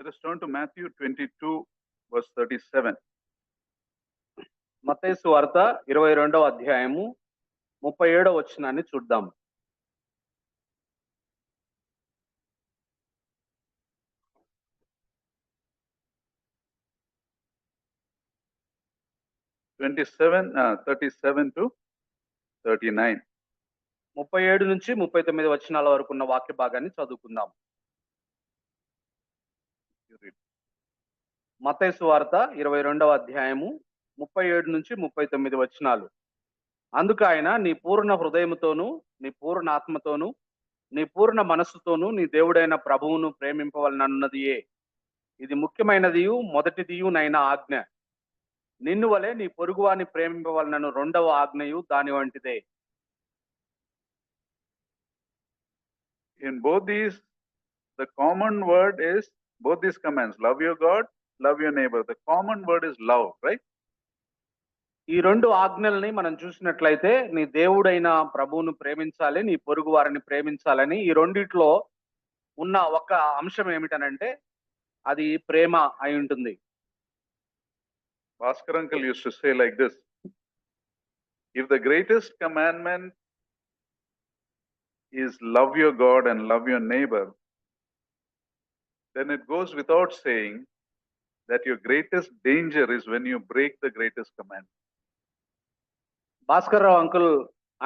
Let us turn to Matthew 22, verse 37. మత్తయి సువార్త 22వ అధ్యాయము 37వ వచనాన్ని చూద్దాం. Twenty-seven, 37 to 39. 37 నుంచి 39 వచనాల వరకు ఉన్న వాక్య భాగాన్ని చదువుకుందాం. మత్తయి సువార్త 22వ అధ్యాయము 37 నుంచి 39 వచనాలు. అందుకు ఆయన, నీ పూర్ణ హృదయముతోను, నీ పూర్ణ ఆత్మతోను, నీ పూర్ణ మనస్సుతోను నీ దేవుడైన ప్రభువును ప్రేమింపవలనన్నదియే ఇది ముఖ్యమైనదియు మొదటిదియు నైన ఆజ్ఞ. నిన్ను వలె నీ పొరుగువాని ప్రేమింపవలనను రెండవ ఆజ్ఞయు దాని వంటిదే. In both these, the common word is both these commands: love your God, love your neighbor. The common word is love, right? ఈ రెండు ఆజ్ఞల్ని మనం చూసినట్లయితే, నీ దేవుడైన ప్రభువును ప్రేమించాలి, నీ పొరుగు వారిని ప్రేమించాలని ఈ రెండిట్లో ఉన్న ఒక అంశం ఏమిటనంటే అది ప్రేమ అయి ఉంటుంది. Bhaskar uncle used to say like this: if the greatest commandment is love your God and love your neighbor, then it goes without saying that your greatest danger is when you break the greatest commandment. Bhaskar Rao uncle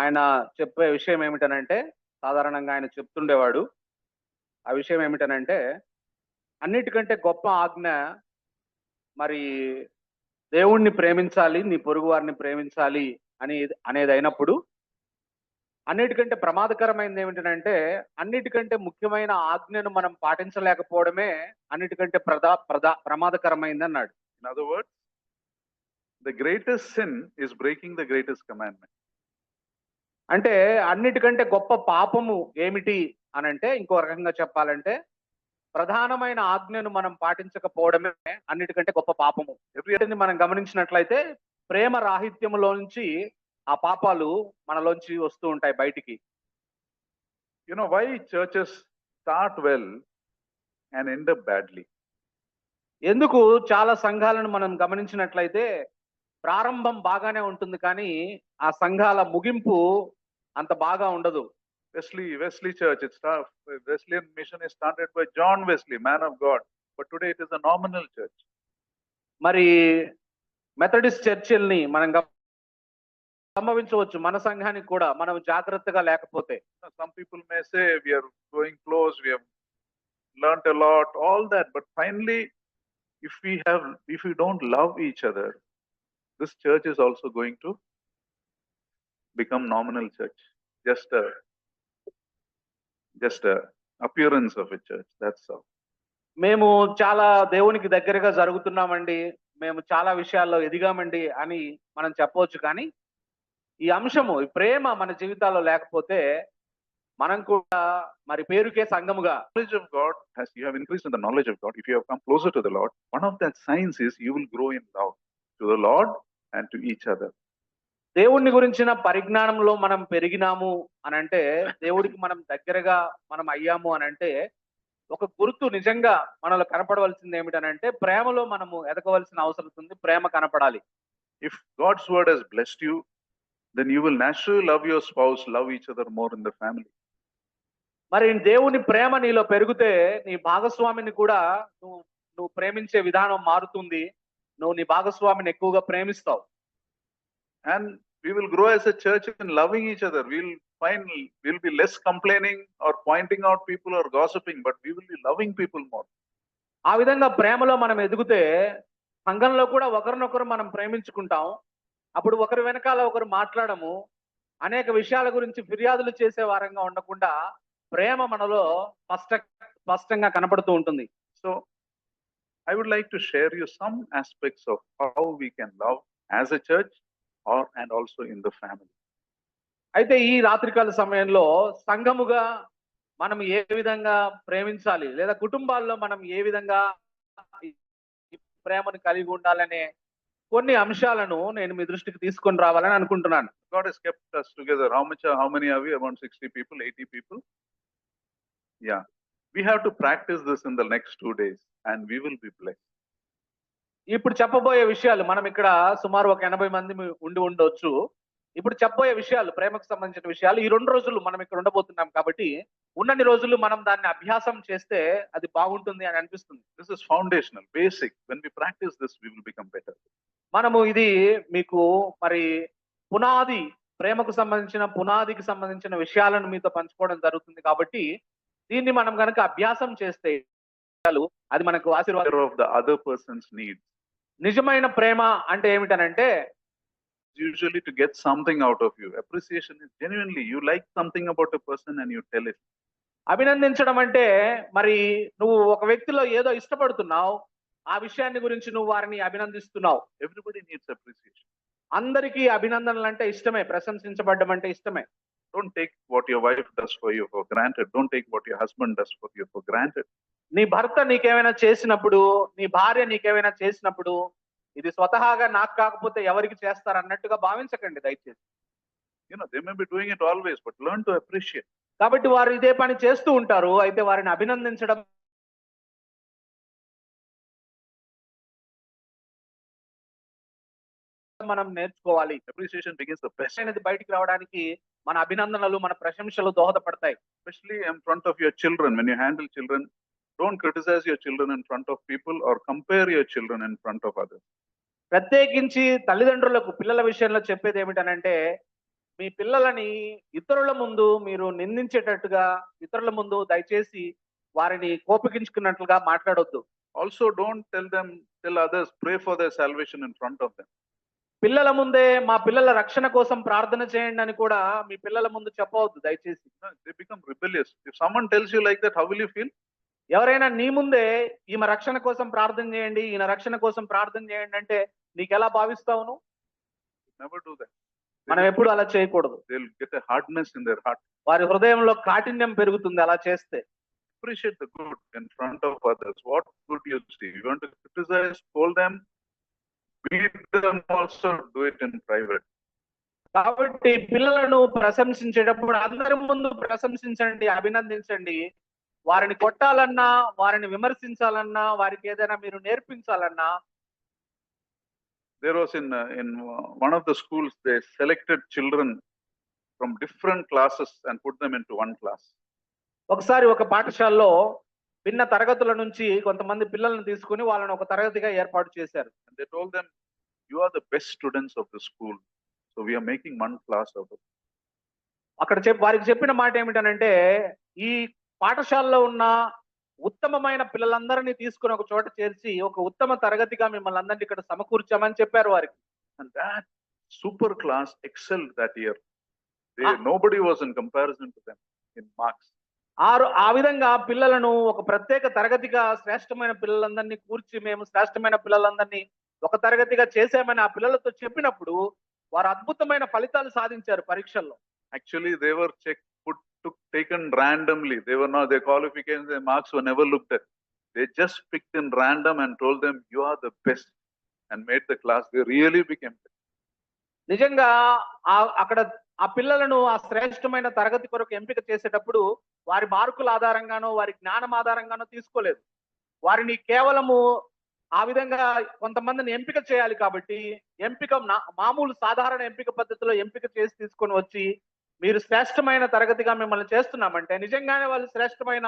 ఆయన చెప్పే విషయం ఏమిటనంటే, సాధారణంగా ఆయన చెప్తుండేవాడు, ఆ విషయం ఏమిటనంటే, అన్నిటికంటే గొప్ప ఆజ్ఞ మరి దేవుణ్ణి ప్రేమించాలి, నీ పొరుగు వారిని ప్రేమించాలి అనేది అయినప్పుడు, అన్నిటికంటే ప్రమాదకరమైనది ఏమిటంటే, అన్నిటికంటే ముఖ్యమైన ఆజ్ఞను మనం పాటించలేకపోవడమే అన్నిటికంటే ప్రమాదకరమైంది అన్నాడు. In other words, the greatest sin is breaking the greatest commandment. అంటే అన్నిటికంటే గొప్ప పాపము ఏమిటి అనంటే, ఇంకో రకంగా చెప్పాలంటే, ప్రధానమైన ఆజ్ఞను మనం పాటించకపోవడమే అన్నిటికంటే గొప్ప పాపము. ఎప్పుడైతే మనం గమనించినట్లయితే ప్రేమ రాహిత్యములో నుంచి ఆ పాపాలు మనలోంచి వస్తూ ఉంటాయి బయటికి. You know why churches start well and end up badly? ఎందుకు చాలా సంఘాలను మనం గమనించినట్లయితే ప్రారంభం బాగానే ఉంటుంది, కానీ ఆ సంఘాల ముగింపు అంత బాగా ఉండదు. Wesley Church, Wesleyan mission is started by John Wesley, man of God, but today it is a nominal church. మరి మెథడిస్ట్ చర్చిల్ని మనం సంభవించవచ్చు మన సంఘానికి కూడా, మనం జాగ్రత్తగా లేకపోతే. Some people may say we are going close, we have learnt a lot, all that, but finally if we don't love each other, this church is also going to become nominal church, just a appearance of a church. That's all. మేము చాలా దేవునికి దగ్గరగా జరుగుతున్నామండి, మేము చాలా విషయాల్లో ఎదిగామండి అని మనం చెప్పవచ్చు, కానీ ఈ అంశము, ఈ ప్రేమ మన జీవితాల్లో లేకపోతే మనం కూడా మరి పేరుకే సంఘముగా. Knowledge of God, as you have increased in the knowledge of God, if you have come closer to the Lord, one of the signs is you will grow in love to the Lord and to each other. దేవుణ్ణి గురించిన పరిజ్ఞానంలో మనం పెరిగినాము అనంటే, దేవుడికి మనం దగ్గరగా మనం అయ్యాము అనంటే, ఒక గుర్తు నిజంగా మనలో కనపడవలసింది ఏమిటనంటే, ప్రేమలో మనము ఎదగవలసిన అవసరం ఉంది, ప్రేమ కనపడాలి. If God's word has blessed you, then you will naturally love your spouse, love each other more in the family. మరి దేవుని ప్రేమ నీలో పెరిగితే నీ భాగస్వామిని కూడా నువ్వు ప్రేమించే విధానం మారుతుంది, నువ్వు నీ భాగస్వామిని ఎక్కువగా ప్రేమిస్తావు. And we will grow as a church in loving each other. We'll be less complaining or pointing out people or gossiping, but we will be loving people more. ఆ విధంగా ప్రేమలో మనం ఎదిగితే సంఘంలో కూడా ఒకరినొకరు మనం ప్రేమించుకుంటాం. అప్పుడు ఒకరి వెనకాల ఒకరు మాట్లాడము, అనేక విషయాల గురించి ఫిర్యాదులు చేసే వారంగా ఉండకుండా ప్రేమ మనలో స్పష్టంగా కనపడుతూ ఉంటుంది. So I would like to share you some aspects of how we can love as a church and also in the family. అయితే ఈ రాత్రికాల సమయంలో సంఘముగా మనం ఏ విధంగా ప్రేమించాలి, లేదా కుటుంబాల్లో మనం ఏ విధంగా ప్రేమను కలిగి ఉండాలనే కొన్ని అంశాలను నేను మీ దృష్టికి తీసుకొని రావాలని అనుకుంటున్నాను. God has kept us together. How many are we? About 60 people, 80 people? Yeah. We have to practice this in the next 2 days and we will be blessed. ఇప్పుడు చెప్పబోయే విషయాలు మనం ఇక్కడ సుమారు ఒక 80 మంది ఉండి ఉండొచ్చు. ఇప్పుడు చెప్పబోయే విషయాలు ప్రేమకు సంబంధించిన విషయాలు ఈ 2 రోజులు మనం ఇక్కడ ఉండబోతున్నాం కాబట్టి ఉన్నన్ని రోజులు మనం దాన్ని అభ్యాసం చేస్తే అది బాగుంటుంది అని అనిపిస్తుంది. This is foundational, basic. When we practice this, we will become better. మనము ఇది మీకు మరి పునాది ప్రేమకు సంబంధించిన పునాదికి సంబంధించిన విషయాలను మీతో పంచుకోవడం జరుగుతుంది కాబట్టి దీన్ని మనం గనక అభ్యాసం చేస్తే అది మనకు ఆశీర్వాదం. Care of the other person's needs. నిజమైన ప్రేమ అంటే ఏమిటనంటే Usually to get something out of you. Appreciation is genuinely, you like something about a person and you tell it. అభినందించడం అంటే మరి నువ్వు ఒక వ్యక్తిలో ఏదో ఇష్టపడుతున్నావు, ఆ విషయాన్ని గురించి నువ్వు వారిని అభినందిస్తున్నావు. Everybody needs appreciation. అందరికీ అభినందనలు అంటే ఇష్టమే, ప్రశంసించబడ్డం అంటే ఇష్టమే. Don't take what your wife does for you for granted. Don't take what your husband does for you for granted. నీ భర్త నీకేమైనా చేసినప్పుడు, నీ భార్య నీకేమైనా చేసినప్పుడు ఇది స్వతహాగా నాకు కాకపోతే ఎవరికి చేస్తారు అన్నట్టుగా భావించకండి దయచేసి. You know, they may be doing it always, but learn to appreciate. కాబట్టి వారు ఇదే పని చేస్తూ ఉంటారు, అయితే వారిని అభినందించడం మనం నేర్చుకోవాలి. Appreciation begins the best. అనేది బయటికి రావడానికి మన అభినందనలు, మన ప్రశంసలు దోహదపడతాయి. Especially in front of your children. When you handle children, don't criticize your children in front of people or compare your children in front of others. ప్రత్యేకించి తల్లిదండ్రులకు పిల్లల విషయంలో చెప్పేది ఏమిటనంటే మీ పిల్లలని ఇతరుల ముందు మీరు నిందించేటట్టుగా ఇతరుల ముందు దయచేసి వారిని కోపగించుకున్నట్లుగా మాట్లాడొద్దు. Also, don't tell others, pray for their salvation in front of them. పిల్లల ముందే మా పిల్లల రక్షణ కోసం ప్రార్థన చేయండి అని కూడా మీ పిల్లల ముందు చెప్పవద్దు దయచేసి. They become rebellious. If someone tells you like that, how will you feel? ఎవరైనా నీ ముందే ఈమె రక్షణ కోసం ప్రార్థన చేయండి, ఈయన రక్షణ కోసం ప్రార్థన చేయండి అంటే నీకు ఎలా భావిస్తావు నువ్వు? Never do that. మనం ఎప్పుడు అలా చేయకూడదు. They'll get a hardness in their heart. వారి హృదయంలో కాఠిన్యం పెరుగుతుంది అలా చేస్తే. Appreciate the good in front of others. What good you see. You want to criticize, scold them, beat them also, do it in private. కాబట్టి పిల్లలను ప్రశంసించేటప్పుడు అందరి ముందు ప్రశంసించండి, అభినందించండి. వారిని కొట్టాలన్నా, వారిని విమర్శించాలన్నా, వారికి ఏదైనా మీరు నేర్పించాలన్నా. There was in one of the schools, they selected children from different classes and put them into one class. ఒకసారి ఒక పాఠశాలలో భిన్న తరగతుల నుంచి కొంతమంది పిల్లలను తీసుకుని వాళ్ళని ఒక తరగతిగా ఏర్పాటు చేశారు. And they told them, you are the best students of the school, so we are making one class out of it. అక్కడ వారికి చెప్పిన మాట ఏమిటనంటే ఈ పాఠశాలలో ఉన్న ఉత్తమమైన పిల్లలందరినీ తీసుకుని ఒక చోట చేర్చి ఒక ఉత్తమ తరగతిగా మిమ్మల్ని అందరినీ ఇక్కడ సమకూర్చామని చెప్పారు వారికి. And that super class excelled that year. Nobody was in comparison to them in marks. ఆ విధంగా పిల్లలను ఒక ప్రత్యేక తరగతిగా శ్రేష్టమైన పిల్లలందరినీ కూర్చి మేము శ్రేష్టమైన పిల్లలందరినీ ఒక తరగతిగా చేసామని ఆ పిల్లలతో చెప్పినప్పుడు వారు అద్భుతమైన ఫలితాలు సాధించారు పరీక్షల్లో. Actually, they were taken randomly. They were not, their qualifications, their marks were never looked at. They just picked in random and told them, you are the best, and made the class. They really became best. నిజంగా అక్కడ ఆ పిల్లలను ఆ శ్రేష్టమైన తరగతి కొరకు ఎంపిక చేసేటప్పుడు వారి మార్కుల ఆధారంగానో వారి జ్ఞానం ఆధారంగానో తీసుకోలేదు. వారిని కేవలము ఆ విధంగా కొంతమందిని ఎంపిక చేయాలి కాబట్టి మామూలు సాధారణ ఎంపిక పద్ధతిలో ఎంపిక చేసి తీసుకొని వచ్చి మీరు శ్రేష్టమైన తరగతిగా మిమ్మల్ని చేస్తున్నామంటే నిజంగానే వాళ్ళు శ్రేష్టమైన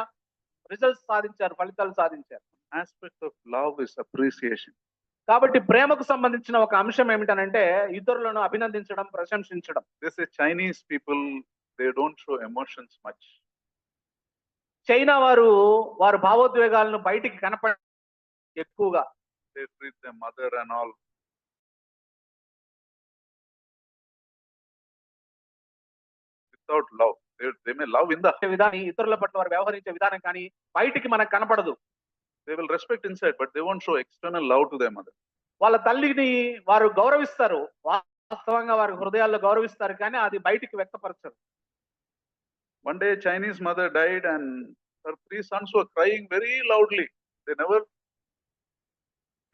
రిజల్ట్స్ సాధించారు, ఫలితాలు సాధించారు. Aspect of love is appreciation. కాబట్టి ప్రేమకు సంబంధించిన ఒక అంశం ఏమిటనంటే ఇతరులను అభినందించడం, ప్రశంసించడం. They say Chinese people, they don't show emotions much. China వారు భావోద్వేగాలను బయటికి కనపడ ఎక్కువగా. They treat their mother and all without love. They may love in the విధానం ఇతరుల పట్ల వారు వ్యవహరించే విధానం కానీ బయటికి మనకు కనపడదు. They will respect inside, but they won't show external love to their mother. వాళ్ళ తల్లిని వారు గౌరవిస్తారు, వాస్తవంగా వారి హృదయాల్లో గౌరవిస్తారు కానీ అది బయటికి వ్యక్తపరచరు. One day Chinese mother died and her 3 sons were crying very loudly. They never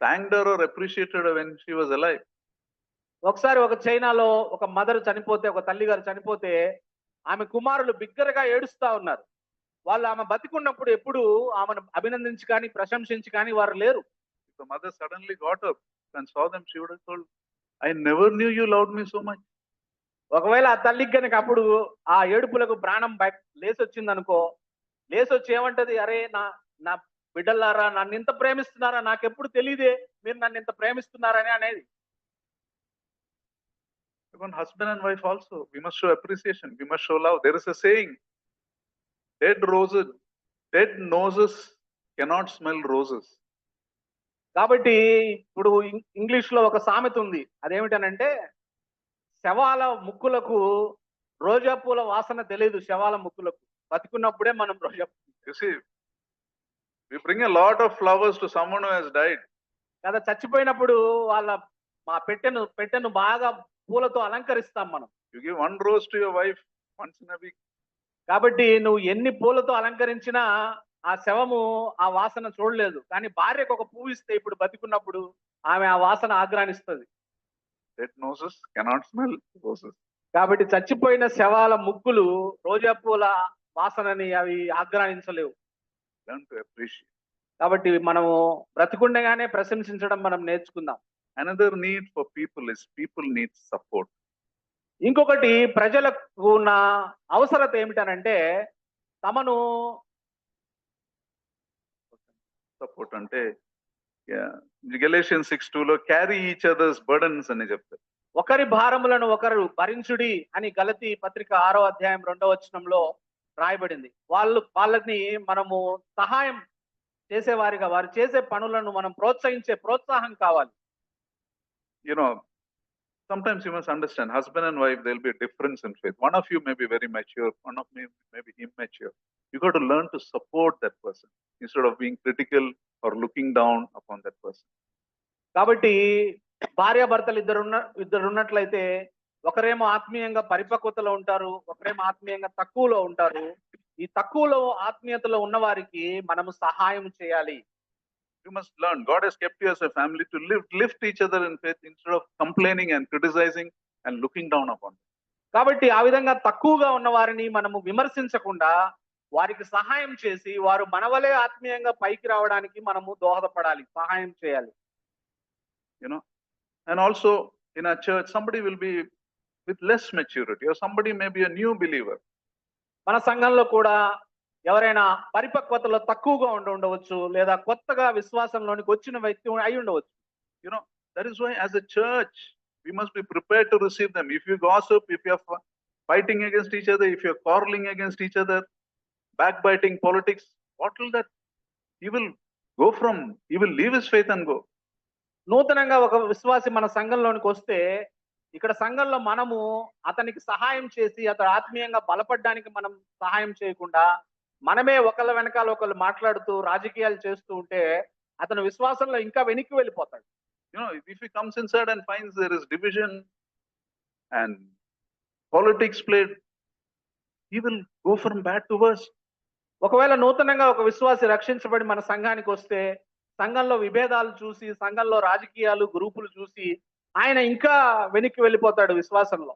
thanked her or appreciated her when she was alive. ఒకసారి ఒక చైనాలో ఒక మదర్ చనిపోతే, ఒక తల్లి గారు చనిపోతే ఆమె కుమారులు బిగ్గరగా ఏడుస్తా ఉన్నారు. వాళ్ళు ఆమె బతికున్నప్పుడు ఎప్పుడు ఆమెను అభినందించి కానీ ప్రశంసించి కానీ వారు లేరు. If the mother suddenly got up and saw them, she would have told, I never knew you loved me so much. ఒకవేళ ఆ తల్లికి గనుక అప్పుడు ఆ ఏడుపులకు ప్రాణం లేసొచ్చిందనుకో, లేసొచ్చి ఏమంటది, అరే నా నా బిడ్డలారా నన్ను ఇంత ప్రేమిస్తున్నారా, నాకెప్పుడు తెలియదే మీరు నన్ను ఇంత ప్రేమిస్తున్నారని అనేది. Even husband and wife also, we must show appreciation, we must show love. There is a saying, dead noses cannot smell roses. కాబట్టి ఇప్పుడు ఇంగ్లీష్ లో ఒక సామెత ఉంది. అదేమిటనంటే, శవాల ముక్కులకు రోజా పూల వాసన తెలియదు. శవాల ముక్కులకు బతికున్నప్పుడే మనం రోజా. You see, we bring a lot of flowers to someone who has died. కదా, చచ్చిపోయినప్పుడు వాళ్ళ మా పెట్టెను బాగా పూలతో అలంకరిస్తాం మనం. You give one rose to your wife once in a week. కాబట్టి నువ్వు ఎన్ని పూలతో అలంకరించినా ఆ శవము ఆ వాసన చూడలేదు. కానీ భార్యకు ఒక పువ్వు ఇస్తే ఇప్పుడు బతికున్నప్పుడు ఆమె ఆ వాసన ఆగ్రానిస్తుంది. Dead noses cannot smell roses. కాబట్టి చచ్చిపోయిన శవాల ముక్కులు రోజా పూల వాసనని అవి ఆగ్రానించలేవు. Learn to appreciate. కాబట్టి మనము బ్రతికుండగానే ప్రశంసించడం మనం నేర్చుకుందాం. Another need for people need support. ఇంకొకటి ప్రజలకు ఉన్న అవసరత ఏమిటనంటే, తమను సపోర్ట్ అంటే Galatians 6:2 లో క్యారీ ఈచ్ అదర్స్ బర్డన్స్ అని చెప్తారు. ఒకరి భారములను ఒకరు భరించుడి అని గలతీ పత్రిక 6వ అధ్యాయం 2వ వచనంలో రాయబడింది. వాళ్ళని మనము సహాయం చేసేవారిగా, వారు చేసే పనులను మనం ప్రోత్సాహం కావాలి. Sometimes you must understand, husband and wife, there'll be a difference in faith. One of you may be very mature, one of me may be immature. You got to learn to support that person instead of being critical or looking down upon that person. కాబట్టి భార్యాభర్తలు ఇద్దరున్నట్లయితే ఒకరేమో ఆత్మీయంగా పరిపక్వతలో ఉంటారు, ఒకరేమో ఆత్మీయంగా తక్కువలో ఉంటారు. ఈ తక్కువలో ఆత్మీయతలో ఉన్న వారికి మనము సహాయం చేయాలి. You must learn. God has kept you as a family to lift each other in faith instead of complaining and criticizing and looking down upon them. కాబట్టి ఆ విధంగా తక్కువగా ఉన్న వారిని మనము విమర్శించకుండా వారికి సహాయం చేసి వారు మనవలే ఆత్మీయంగా పైకి రావడానికి మనము దోహదపడాలి, సహాయం చేయాలి. And also in our church, somebody will be with less maturity or somebody may be a new believer. మన సంఘంలో కూడా ఎవరైనా పరిపక్వతలో తక్కువగా ఉండవచ్చు, లేదా కొత్తగా విశ్వాసంలోనికి వచ్చిన వ్యక్తి అయి ఉండవచ్చు. That is why as a church we must be prepared to receive them. If you gossip, if you are fighting against each other, if you are quarreling against each other, backbiting, politics, what will that? He will leave his faith and go. నూతనంగా ఒక విశ్వాసి మన సంఘంలోనికి వస్తే, ఇక్కడ సంఘంలో మనము అతనికి సహాయం చేసి అతను ఆత్మీయంగా బలపడడానికి మనం సహాయం చేయకుండా మనమే ఒకళ్ళ వెనకాల ఒకళ్ళు మాట్లాడుతూ రాజకీయాలు చేస్తూ ఉంటే అతను విశ్వాసంలో ఇంకా వెనక్కి వెళ్ళిపోతాడు. If he comes inside and finds there is division and politics played, he will go from bad to worse. ఒకవేళ నూతనంగా ఒక విశ్వాసి రక్షించబడి మన సంఘానికి వస్తే, సంఘంలో విభేదాలు చూసి, సంఘంలో రాజకీయాలు గ్రూపులు చూసి ఆయన ఇంకా వెనక్కి వెళ్ళిపోతాడు విశ్వాసంలో.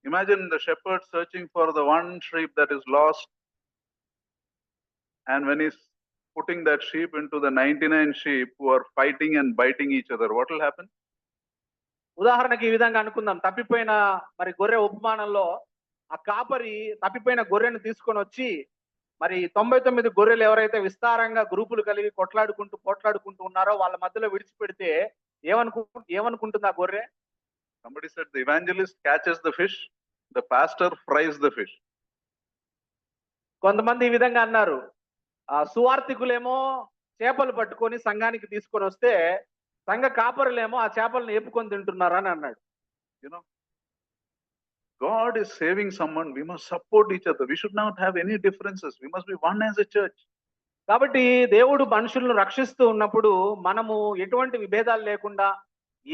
Imagine the shepherd searching for the one sheep that is lost, and when he's putting that sheep into the 99 sheep who are fighting and biting each other, what will happen? ఉదాహరణకి ఈ విధంగా అనుకుందాం, తప్పిపోయిన మరి గొర్రె ఉపమానంలో ఆ కాపరి తప్పిపోయిన గొర్రెను తీసుకొని వచ్చి మరి 99 గొర్రెలు ఎవరైతే విస్తారంగా గ్రూపులు కలిగి పోట్లాడుకుంటూ ఉన్నారో వాళ్ళ మధ్యలో విడిచిపెడితే ఏమనుకుంటుంది ఆ గొర్రె? Somebody said the evangelist catches the fish, the pastor fries the fish. కొంతమంది ఈ విధంగా అన్నారు, ఆ సువార్థికులేమో చేపలు పట్టుకొని సంఘానికి తీసుకొని వస్తే సంఘ కాపరులేమో ఆ చేపలను ఏపుకొని తింటున్నారని అన్నాడు. God is saving someone, we must support each other. We should not have any differences. We must be one as a church. కాబట్టి దేవుడు మనుషులను రక్షిస్తూ ఉన్నప్పుడు మనము ఎటువంటి విభేదాలు లేకుండా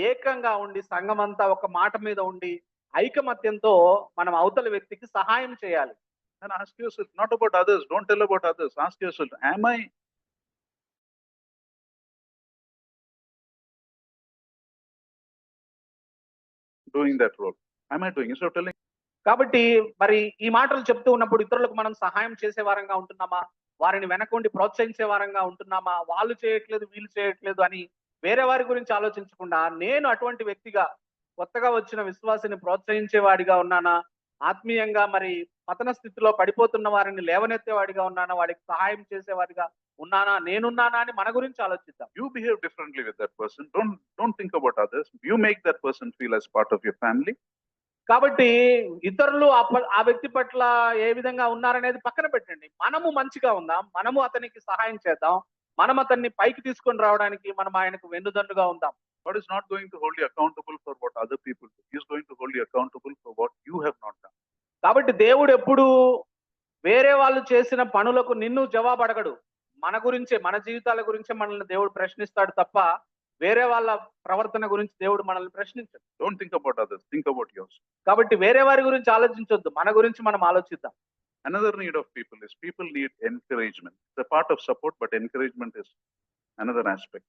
ఏకంగా ఉండి సంఘమంతా ఒక మాట మీద ఉండి ఐకమత్యంతో మనం అవతల వ్యక్తికి సహాయం చేయాలి. And ask yourself, not about others, don't tell about others. Ask yourself, am I doing that role? Am I doing? Instead of telling. కాబట్టి మరి ఈ మాటలు చెప్తూ ఉన్నప్పుడు ఇతరులకు మనం సహాయం చేసే వారంగా ఉంటున్నామా, వారిని వెనకుండి ప్రోత్సహించే వారంగా ఉంటున్నామా, వాళ్ళు చేయట్లేదు వీళ్ళు చేయట్లేదు అని వేరే వారి గురించి ఆలోచించకుండా నేను అటువంటి వ్యక్తిగా కొత్తగా వచ్చిన విశ్వాసిని ప్రోత్సహించేవాడిగా ఉన్నానా, ఆత్మీయంగా మరి పతన స్థితిలో పడిపోతున్న వారిని లేవనెత్తేవాడిగా ఉన్నానా, వాడికి సహాయం చేసేవాడిగా ఉన్నానా, నేనున్నానా అని మన గురించి ఆలోచిద్దాం. You behave differently with that person. Don't think about others. You make that person feel as part of your family. కాబట్టి ఇతరులు ఆ వ్యక్తి పట్ల ఏ విధంగా ఉన్నారనేది పక్కన పెట్టండి. మనము మంచిగా ఉందాం, మనము అతనికి సహాయం చేద్దాం, మనం అతన్ని పైకి తీసుకొని రావడానికి మనం ఆయనకు వెన్నుదన్నుగా ఉందాం. God is not going to hold you accountable for what other people do. He is going to hold you accountable for what you have not done. కాబట్టి దేవుడు ఎప్పుడు వేరే వాళ్ళు చేసిన పనులకు నిన్ను జవాబు అడగడు. మన గురించే, మన జీవితాల గురించే మనల్ని దేవుడు ప్రశ్నిస్తాడు తప్ప వేరే వాళ్ళ ప్రవర్తన గురించి దేవుడు మనల్ని ప్రశ్నించడు. Don't think about others. Think about yours. కాబట్టి వేరే వారి గురించి ఆలోచించొద్దు, మన గురించి మనం ఆలోచిద్దాం. Another need of people is people need encouragement. It's a part of support, but encouragement is another aspect.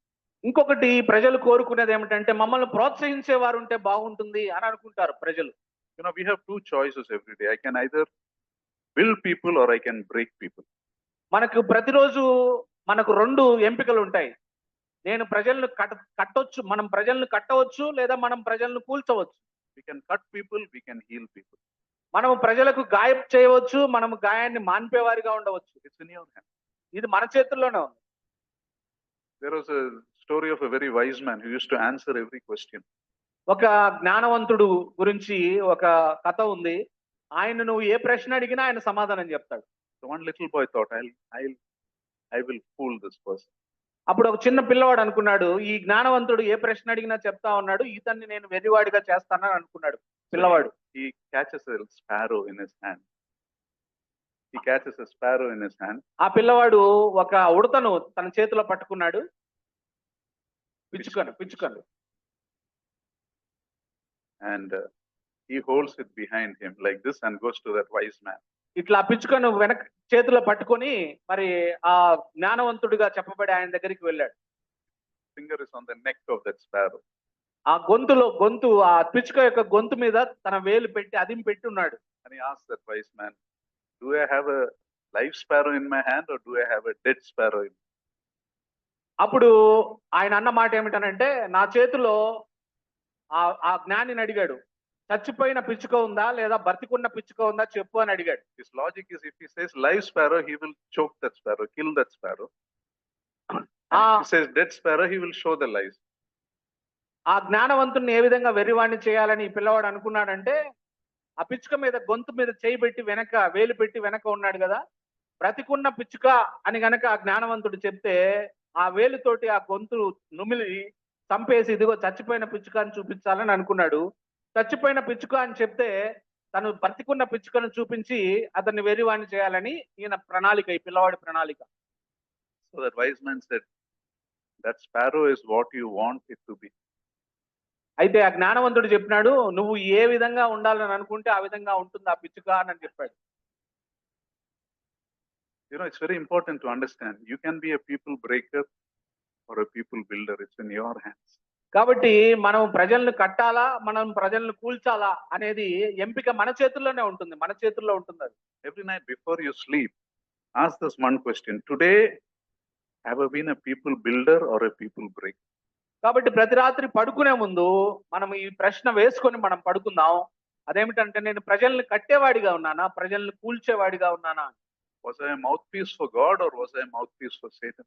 ఇంకొకటి ప్రజలు కోరుకునేది ఏమిటంటే మమ్మల్ని ప్రోత్సహించే వారు ఉంటే బాగుంటుంది అని అనుకుంటారు ప్రజలు. You know, we have two choices every day. I can either build people or I can break people. మనకు ప్రతిరోజు మనకు రెండు ఎంపికలు ఉంటాయి. నేను ప్రజలను కట్టొచ్చు, మనం ప్రజలను కట్టవచ్చు, లేదా మనం ప్రజలను కూల్చవచ్చు. We can cut people, we can heal people. మనం ప్రజలకు గాయం చేయవచ్చు, మనం గాయాన్ని మాన్పేవారిగా ఉండవచ్చు. It's in your hand. ఇది మన చేతుల్లోనే ఉంది. There was a story of a very wise man who used to answer every question. ఒక జ్ఞానవంతుడు గురించి ఒక కథ ఉంది. ఆయన నువ్వు ఏ ప్రశ్న అడిగినా ఆయన సమాధానం చెప్తాడు. So one little boy thought, I will fool this person. అప్పుడు ఒక చిన్న పిల్లవాడు అనుకున్నాడు, ఈ జ్ఞానవంతుడు ఏ ప్రశ్న అడిగినా చెప్తా ఉన్నాడు, ఇతన్ని నేను వెర్రివాడిగా చేస్తానని అనుకున్నాడు పిల్లవాడు. He catches a sparrow in his hand. He catches a sparrow in his hand. ఆ పిల్లవాడు ఒక ఉడతను తన చేతిలో పట్టుకున్నాడు. పిచ్చుకను. And he holds it behind him like this and goes to that wise man. ఇట్లా పిచ్చుకను వెనక చేతిలో పట్టుకొని మరి ఆ జ్ఞానవంతుడిగా చెప్పబడి ఆయన దగ్గరికి వెళ్ళాడు. Finger is on the neck of that sparrow. ఆ గొంతు ఆ పిచ్చుక యొక్క గొంతు మీద తన వేలు పెట్టి అదిం పెట్టి ఉన్నాడు. And he asked that wise man, do I have a live sparrow in my hand or do I have a dead sparrow in? అప్పుడు ఆయన అన్న మాట ఏమిటనంటే, నా చేతిలో ఆ జ్ఞానిని అడిగాడు, చచ్చిపోయిన పిచ్చుక ఉందా లేదా బ్రతికున్న పిచ్చుక ఉందా చెప్పు అని అడిగాడు. His logic is if he says live sparrow, he will choke that sparrow, kill that sparrow. If he says dead sparrow, he will show the lies. ఆ జ్ఞానవంతుణ్ణి ఏ విధంగా వెర్రివాణ్ణి చేయాలని ఈ పిల్లవాడు అనుకున్నాడంటే, ఆ పిచ్చుక మీద గొంతు మీద చేయి పెట్టి వేలు పెట్టి వెనక ఉన్నాడు కదా, బ్రతికున్న పిచ్చుక అని గనక ఆ జ్ఞానవంతుడు చెప్తే ఆ వేలుతోటి ఆ గొంతు నుమిలి చంపేసి ఇదిగో చచ్చిపోయిన పిచ్చుక అని చూపించాలని అనుకున్నాడు. చచ్చిపోయిన పిచ్చుక అని చెప్తే తను బ్రతికున్న పిచ్చుకను చూపించి అతన్ని వెర్రివాణ్ణి చేయాలని ఈయన ప్రణాళిక, ఈ పిల్లవాడి ప్రణాళిక. So that wise man said, that sparrow is what you want it to be. అయితే ఆ జ్ఞానవంతుడు చెప్పినాడు, నువ్వు ఏ విధంగా ఉండాలని అనుకుంటే ఆ విధంగా ఉంటుంది ఆ పిచ్చుక అని చెప్పాడు. You know, it's very important to understand. You can be a people breaker or a people builder. It's in your hands. కాబట్టి మనం ప్రజలను కట్టాలా, మనం ప్రజలను కూల్చాలా అనేది ఎంపిక మన చేతుల్లోనే ఉంటుంది, మన చేతుల్లో ఉంటుంది అది. Every night before you sleep, ask this one question. Today, have I been a people builder or a people breaker? కాబట్టి ప్రతి రాత్రి పడుకునే ముందు మనం ఈ ప్రశ్న వేసుకొని మనం పడుకుందాం. అదేమిటంటే, నేను ప్రజల్ని కట్టేవాడిగా ఉన్నానా, ప్రజల్ని కూల్చేవాడిగా ఉన్నానా? Was I a mouthpiece for God or was I a mouthpiece for Satan?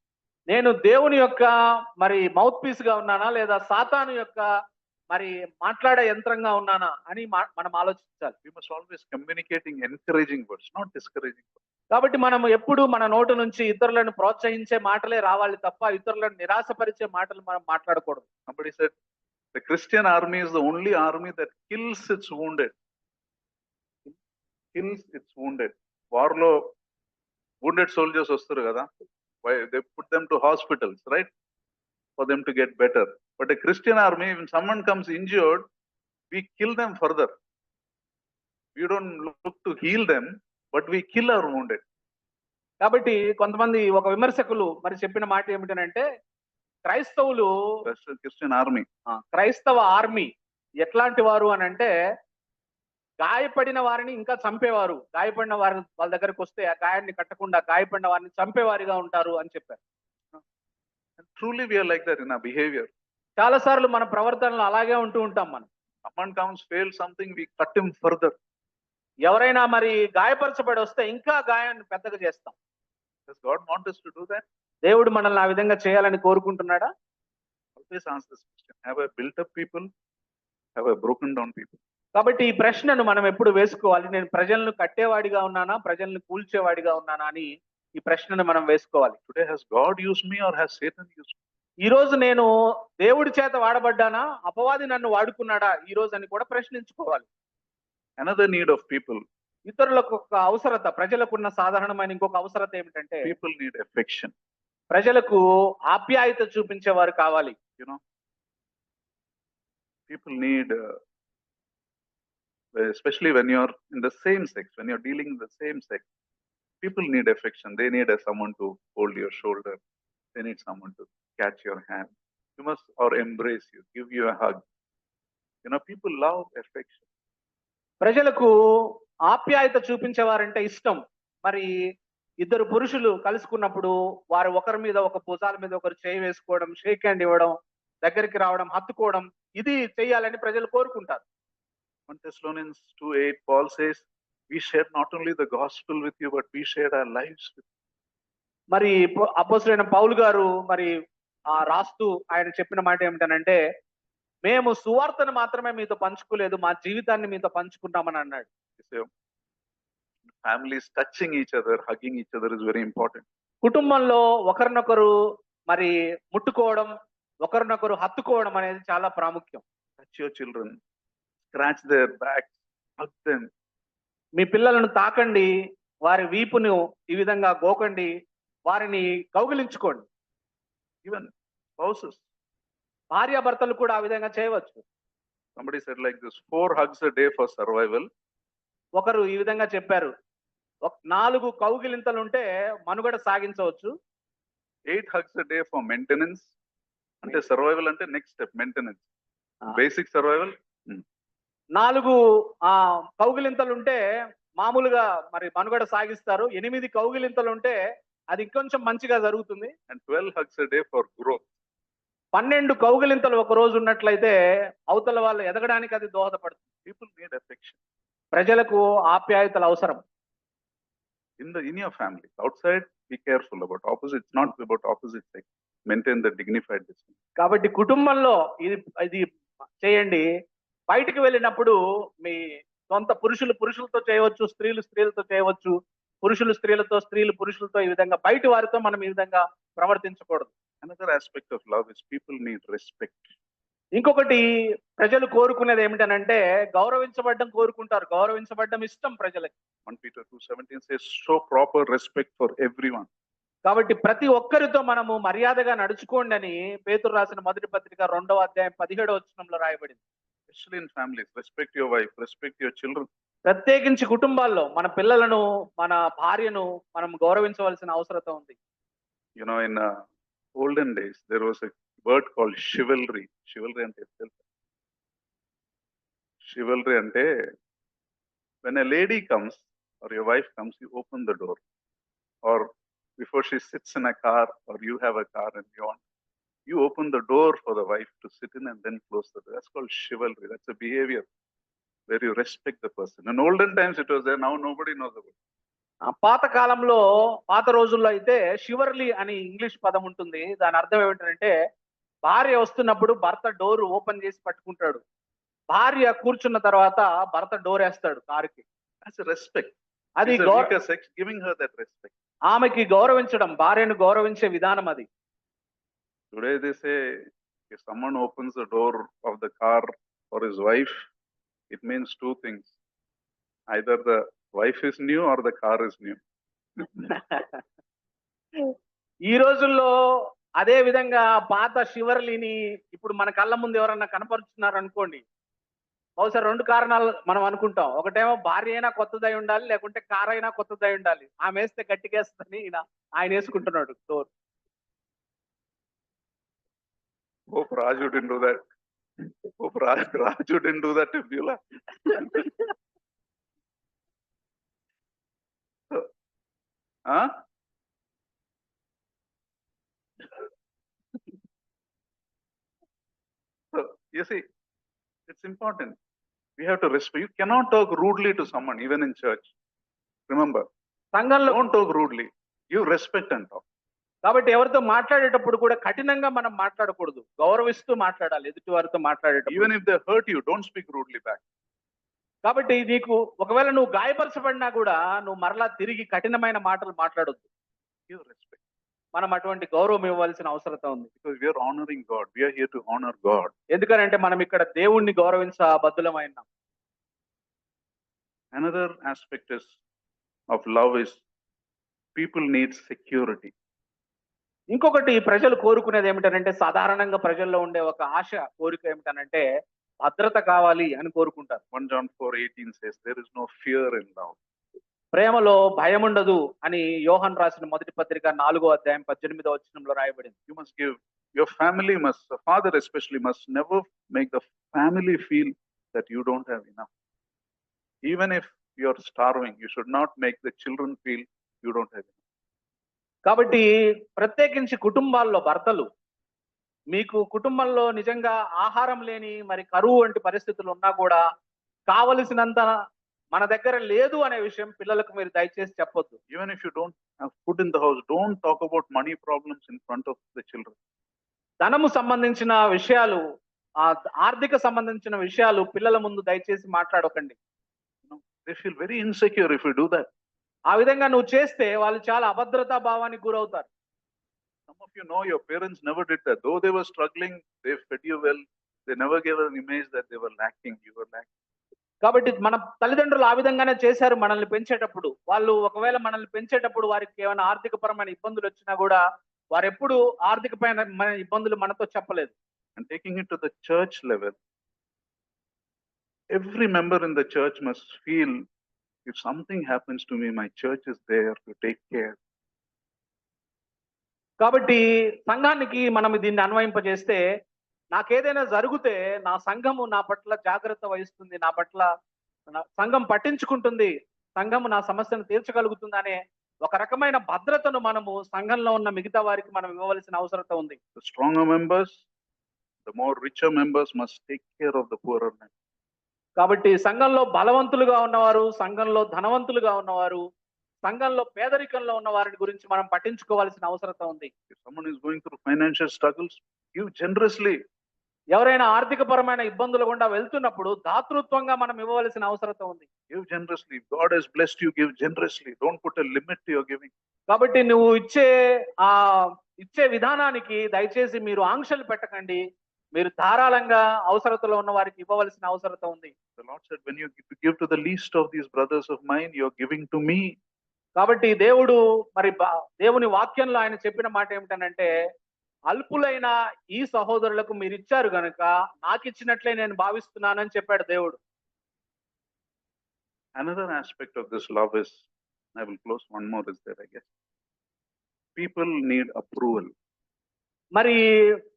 నేను దేవుని యొక్క మరి మౌత్ పీస్ గా ఉన్నానా, లేదా సాతాను యొక్క మరి మాట్లాడే యంత్రంగా ఉన్నానా అని మనం ఆలోచించాలి. We must always communicating encouraging words, not discouraging words. కాబట్టి మనం ఎప్పుడు మన నోటు నుంచి ఇతరులను ప్రోత్సహించే మాటలే రావాలి తప్ప ఇతరులను నిరాశపరిచే మాటలు మనం మాట్లాడకూడదు. Somebody said, the Christian army is the only army that kills its wounded. Kills its wounded. War lo wounded soldiers వస్తారు కదా, they put them to hospitals, right? For them to get better. But a Christian army, when someone comes injured, we kill them further. We don't look to heal them, but we kill our wounded. కాబట్టి కొంతమంది ఒక విమర్శకులు మరి చెప్పిన మాట ఏమిటనంటే, క్రైస్తవులు Christian army. క్రైస్తవ army ఎట్లాంటి వారు అని అంటే, గాయపడిన వారిని ఇంకా చంపేవారు, గాయపడిన వారిని వాళ్ళ దగ్గరికి వస్తే ఆ గాయాన్ని కట్టకుండా గాయపడిన వారిని చంపేవారిగా ఉంటారు అని చెప్పారు. And truly we are like that in our behavior. చాలా సార్లు మన ప్రవర్తనలో అలాగే ఉంటూ ఉంటాం మనం. Someone comes, fails something, we cut him further. ఎవరైనా మరి గాయపరచబడి వస్తే ఇంకా గాయాన్ని పెద్దగా చేస్తాం. Does God want us to do that? దేవుడు మనల్ని ఆ విధంగా చేయాలని కోరుకుంటున్నాడా? Always answer this question. Have I built up people? Have I broken down people? కాబట్టి ఈ ప్రశ్నను మనం ఎప్పుడు వేసుకోవాలి? నేను ప్రజలను కట్టేవాడిగా ఉన్నానా, ప్రజలను కూల్చేవాడిగా ఉన్నానా అని ఈ ప్రశ్నను మనం వేసుకోవాలి. Today, has God used me or has Satan used me? ఈ రోజు నేను దేవుడి చేత వాడబడ్డానా, అపవాది నన్ను వాడుకున్నాడా ఈ రోజు అని కూడా ప్రశ్నించుకోవాలి. Another need of people. ఇతరులకు ఒక అవసరత, ప్రజలకున్న సాధారణమైన ఇంకొక అవసరత ఏమిటంటే People need affection. ప్రజలకు ఆప్యాయత చూపించేవారు కావాలి. You know, people need, especially when you're in the same sex, when you're dealing in the same sex, people need affection. They need someone to hold your shoulder. They need someone to catch your hand. You must, or embrace you, give you a hug. You know, people love affection. ప్రజలకు ఆప్యాయత చూపించేవారంటే ఇష్టం. మరి ఇద్దరు పురుషులు కలుసుకున్నప్పుడు వారు ఒకరి మీద ఒక భుజాల మీద ఒకరు చేయి వేసుకోవడం, షేక్ హ్యాండ్ ఇవ్వడం, దగ్గరికి రావడం, హత్తుకోవడం, ఇది చేయాలని ప్రజలు కోరుకుంటారు. 1 Thessalonians 2:8, Paul says, we shared not only the gospel with you, but we shared our lives with you. మరి అపోస్తలుడైన పౌలు గారు మరి రాస్తూ ఆయన చెప్పిన మాట ఏమిటనంటే, మేము సువార్తను మాత్రమే మీతో పంచుకోలేదు, మా జీవితాన్ని మీతో పంచుకున్నామని అన్నాడు. So, families touching each other, hugging each other is very important. కుటుంబంలో ఒకరినొకరు మరి ముట్టుకోవడం, ఒకరినొకరు హత్తుకోవడం అనేది చాలా ప్రాముఖ్యం. Touch your children, scratch their backs, hug them. మీ పిల్లలను తాకండి, వారి వీపును ఈ విధంగా గోకండి, వారిని కౌగిలించుకోండి. Even spouses. భార్యాభర్తలు కూడా ఆ విధంగా చేయవచ్చు. Somebody said like this, 4 hugs a day for survival. ఒకరు ఈ విధంగా చెప్పారు, 4 కౌగిలింతలుంటే మనుగడ సాగించవచ్చు. 8 hugs a day for maintenance. అంటే సర్వైవల్ అంటే next step maintenance. Basic survival. 4 కౌగిలింతలుంటే మామూలుగా మరి మనుగడ సాగిస్తారు. 8 కౌగిలింతలుంటే అది ఇంకొంచెం మంచిగా జరుగుతుంది. And 12 hugs a day for growth. 12 కౌగిలింతలు ఒక రోజు ఉన్నట్లయితే అవతల వాళ్ళు ఎదగడానికి అది దోహదపడుతుంది. People need affection. ప్రజలకు ఆప్యాయతలు అవసరం. In your family, outside, be careful about opposite. It's not about opposite sex. Maintain the dignified distance. కాబట్టి కుటుంబంలో ఇది చేయండి. బయటికి వెళ్ళినప్పుడు మీ సొంత పురుషులు పురుషులతో చేయవచ్చు, స్త్రీలు స్త్రీలతో చేయవచ్చు, పురుషులు స్త్రీలతో, స్త్రీలు పురుషులతో, ఈ విధంగా బయటి వారితో మనం ఈ విధంగా ప్రవర్తించకూడదు. Another aspect of love is people need respect. ఇంకొకటి ప్రజలు కోరుకునేది ఏమిటనంటే గౌరవించబడ్డం కోరుకుంటారు. గౌరవించబడ్డం ఇష్టం ప్రజలకి. 1 Peter 2:17 says, show proper respect for everyone. కాబట్టి ప్రతి ఒక్కరితో మనము మర్యాదగా నడుచుకోండి అని పేతురు రాసిన మొదటి పత్రిక 2వ అధ్యాయం 17వ వచనంలో రాయబడింది. Especially in families, respect your wife, respect your children. ప్రత్యేకించి కుటుంబాల్లో మన పిల్లలను, మన భార్యను మనం గౌరవించవలసిన అవసరం ఉంది. You know, in olden days, there was a word called chivalry. Chivalry ante telsa. Chivalry ante, when a lady comes or your wife comes, you open the door. Or before she sits in a car or you have a car and you open the door for the wife to sit in and then close the door. That's called chivalry. That's a behavior where you respect the person. In olden times it was there, now nobody knows about it. పాత కాలంలో, పాత రోజుల్లో అయితే షివర్లీ అని English పదం ఉంటుంది. దాని అర్థం ఏమిటంటే భార్య వస్తున్నప్పుడు భర్త డోర్ ఓపెన్ చేసి పట్టుకుంటాడు. భార్య కూర్చున్న తర్వాత భర్త డోర్ వేస్తాడు కారుకి. That's a respect. అది sex, giving her that respect. ఆమెకి గౌరవించడం, భార్యను గౌరవించే విధానం అది. Today they say, if someone opens the door of the car for his wife, it means 2 things. Either the wife is new or the car is new. ఈ రోజుల్లో అదే విధంగా పాత షివర్లీని ఇప్పుడు మన కళ్ళ ముందు ఎవరన్నా కనపరుస్తున్నారు అనుకోండి, బహుశా 2 కారణాలు మనం అనుకుంటాం. ఒకటేమో భార్య అయినా కొత్తదై ఉండాలి, లేకుంటే కార్ అయినా కొత్తదై ఉండాలి. ఆమె వేస్తే గట్టిగేస్తుందని ఆయన వేసుకుంటున్నాడు door. Hope Raju didn't do that. Hope Raju didn't do that to Beulah. Huh? So, you see, it's important. We have to respect. You cannot talk rudely to someone, even in church. Remember, సంఘంలో don't talk rudely. You respect and talk. కాబట్టి ఎవరితో మాట్లాడేటప్పుడు కూడా కఠినంగా మనం మాట్లాడకూడదు, గౌరవిస్తూ మాట్లాడాలి ఎదుటి వారితో మాట్లాడేటప్పుడు. Even if they hurt you, don't speak rudely back. కాబట్టి నీకు ఒకవేళ నువ్వు గాయపరచబడినా కూడా నువ్వు మరలా తిరిగి కఠినమైన మాటలు మాట్లాడొద్దు. Give respect. మనం అటువంటి గౌరవం ఇవ్వాల్సిన అవసరత ఉంది. Because we are honoring God. We are here to honor God. ఎందుకంటే మనం ఇక్కడ దేవుణ్ణి గౌరవించబద్ధులమైన. Another aspect of love is people need security. ఇంకొకటి ప్రజలు కోరుకునేది ఏమిటనంటే, సాధారణంగా ప్రజల్లో ఉండే ఒక ఆశ, కోరిక ఏమిటనంటే భద్రత కావాలి అని కోరుకుంటారు. 1 John 4:18 says, there is no fear in love. ప్రేమలో భయం ఉండదు అని యోహాను రాసిన మొదటి పత్రిక 4వ అధ్యాయం 18వ వచనంలో రాయబడింది. You must give, your family must, the father especially must never make the family feel that you don't have enough. Even if you are starving, you should not make the children feel you don't have enough. కాబట్టి ప్రత్యేకించి కుటుంబాల్లో భర్తలు, మీకు కుటుంబంలో నిజంగా ఆహారం లేని మరి కరువు వంటి పరిస్థితులు ఉన్నా కూడా కావలసినంత మన దగ్గర లేదు అనే విషయం పిల్లలకు మీరు దయచేసి చెప్పొద్దు. Even if you don't have food in the house, don't talk about money problems in front of the children. ధనము సంబంధించిన విషయాలు, ఆర్థిక సంబంధించిన విషయాలు పిల్లల ముందు దయచేసి మాట్లాడకండి. They feel very insecure if you do that. ఆ విధంగా నువ్వు చేస్తే వాళ్ళు చాలా అభద్రతా భావానికి గురవుతారు. Some of you know your parents never did that. Though they were struggling, they fed you well. They never gave an image that they were lacking. You were lacking. కాబట్టి మన తల్లిదండ్రులు ఆ విధంగానే చేశారు మనల్ని పెంచేటప్పుడు. వాళ్ళు ఒకవేళ మనల్ని పెంచేటప్పుడు వారికి ఏమైనా ఆర్థికపరమైన ఇబ్బందులు వచ్చినా కూడా వారు ఎప్పుడు ఆర్థికపరమైన ఇబ్బందులు మనతో చెప్పలేదు. And taking it to the church level, every member in the church must feel, if something happens to me, my church is there to take care. కాబట్టి సంఘానికి మనం దీన్ని అన్వయింపజేస్తే, నాకేదైనా జరిగితే నా సంఘము నా పట్ల జాగ్రత్త వహిస్తుంది, నా పట్ల సంఘం పట్టించుకుంటుంది, సంఘము నా సమస్యను తీర్చగలుగుతుంది అనే ఒక రకమైన భద్రతను మనము సంఘంలో ఉన్న మిగతా వారికి మనం ఇవ్వవలసిన అవసరత ఉంది. The stronger members, the more richer members must take care of the poorer men. కాబట్టి సంఘంలో బలవంతులుగా ఉన్నవారు, సంఘంలో ధనవంతులుగా ఉన్నవారు, సంఘంలో పేదరికంలో ఉన్న వారిని గురించి మనం పట్టించుకోవాల్సిన అవసరత ఉంది. If someone is going through financial struggles, give generously. ఎవరైనా ఆర్థికపరమైన ఇబ్బందులు గుండా వెళ్తున్నప్పుడు దాతృత్వంగా మనం ఇవ్వవలసిన అవసరత ఉంది. Give generously. If God has blessed you, give generously. Don't put a limit to your giving. కాబట్టి నువ్వు ఇచ్చే విధానానికి దయచేసి మీరు ఆంక్షలు పెట్టకండి. మీరు ధారాళంగా అవసరతలో ఉన్న వారికి ఇవ్వవలసిన అవసరత ఉంది. The Lord said, when you give to the least of these brothers of mine, you are giving to me. కాబట్టి దేవుని వాక్యంలో ఆయన చెప్పిన మాట ఏమిటనంటే, అల్పులైన ఈ సహోదరులకు మీరు ఇచ్చారు గనుక నాకు ఇచ్చినట్లే నేను భావిస్తున్నానని చెప్పాడు దేవుడు. Another aspect of this love is, I will close, one more is there, I guess. People need approval. మరి